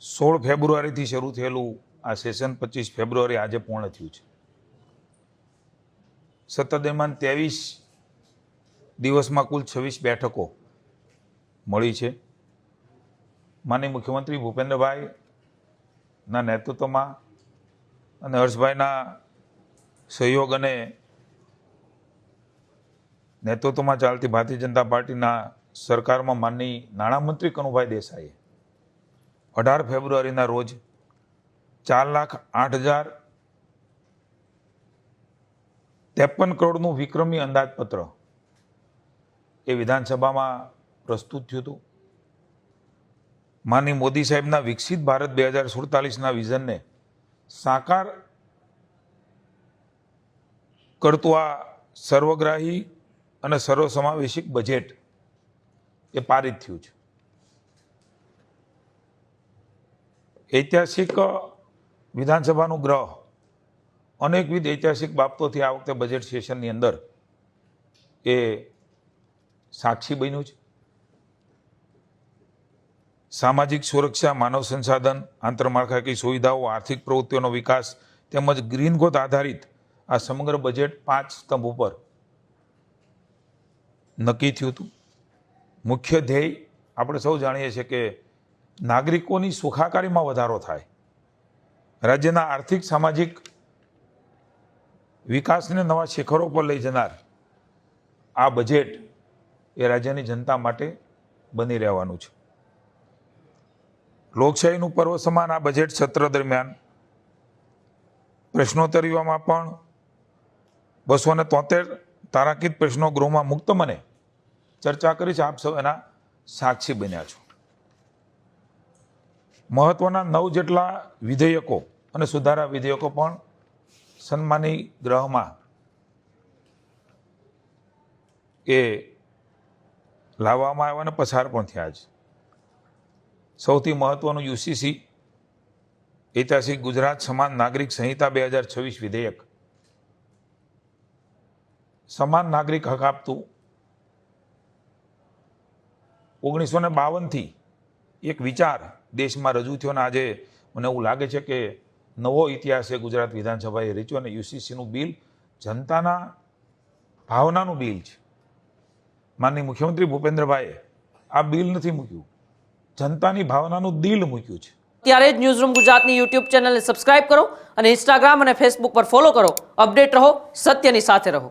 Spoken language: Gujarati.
16 ફેબ્રુઆરીથી શરૂ થયેલું આ સેશન 25 ફેબ્રુઆરી આજે પૂર્ણ થયું છે. સતત દરમિયાન 23 દિવસમાં કુલ 26 બેઠકો મળી છે. માનનીય મુખ્યમંત્રી ભૂપેન્દ્રભાઈના નેતૃત્વમાં અને હર્ષભાઈના સહયોગ અને નેતૃત્વમાં ચાલતી ભારતીય જનતા પાર્ટીના સરકારમાં માનનીય નાણામંત્રી કનુભાઈ દેસાઈએ 18 ફેબ્રુઆરીના રોજ 4,08,053 કરોડનું વિક્રમી અંદાજપત્ર એ વિધાનસભામાં પ્રસ્તુત થયું હતું. માનનીય મોદી સાહેબના વિકસિત ભારત 2047ના વિઝનને સાકાર કરતું આ સર્વગ્રાહી અને સર્વસમાવેશી બજેટ એ પારિત થયું છે. ઐતિહાસિક વિધાનસભાનું ગ્રહ અનેકવિધ ઐતિહાસિક બાબતોથી આ વખતે બજેટ સેશનની અંદર એ સાક્ષી બન્યું છે. સામાજિક સુરક્ષા, માનવ સંસાધન, આંતરમાળખાકીય સુવિધાઓ, આર્થિક પ્રવૃત્તિઓનો વિકાસ તેમજ ગ્રીન ગ્રોથ આધારિત આ સમગ્ર બજેટ 5 સ્તંભ ઉપર નક્કી થયું હતું. મુખ્ય ધ્યેય આપણે સૌ જાણીએ છીએ કે નાગરિકોની સુખાકારીમાં વધારો થાય, રાજ્યના આર્થિક સામાજિક વિકાસને નવા શિખરો પર લઈ જનાર આ બજેટ એ રાજ્યની જનતા માટે બની રહેવાનું છે. લોકશાહીનું પર્વ સમાન આ બજેટ સત્ર દરમિયાન પ્રશ્નોત્તરીઓમાં પણ 273 તારાંકિત પ્રશ્નો ગૃહમાં મુક્ત મને ચર્ચા કરી છે. આપ સૌ એના સાક્ષી બન્યા છો. મહત્વના 9 જેટલા વિધેયકો અને સુધારા વિધેયકો પણ સન્માની ગ્રહમાં એ લાવવામાં આવ્યા અને પસાર પણ થયા છે. સૌથી મહત્વનું યુસીસી ઐતિહાસિક ગુજરાત સમાન નાગરિક સંહિતા 2026 વિધેયક સમાન નાગરિક હક આપતું 1952થી એક વિચાર દેશમાં રજૂ થયો અને આજે મને એવું લાગે છે કે નવો ઇતિહાસ એ ગુજરાત વિધાનસભાએ રચ્યો અને યુસીસીનું બિલ જનતાના ભાવનાનું બિલ છે. માનનીય મુખ્યમંત્રી ભૂપેન્દ્રભાઈએ આ બિલ નથી મૂક્યું, જનતાની ભાવનાનું દિલ મૂક્યું છે. ત્યારે જ ન્યૂઝરૂમ ગુજરાતની યુટ્યુબ ચેનલને સબસ્ક્રાઇબ કરો અને ઇન્સ્ટાગ્રામ અને ફેસબુક પર ફોલો કરો. અપડેટ રહો, સત્યની સાથે રહો.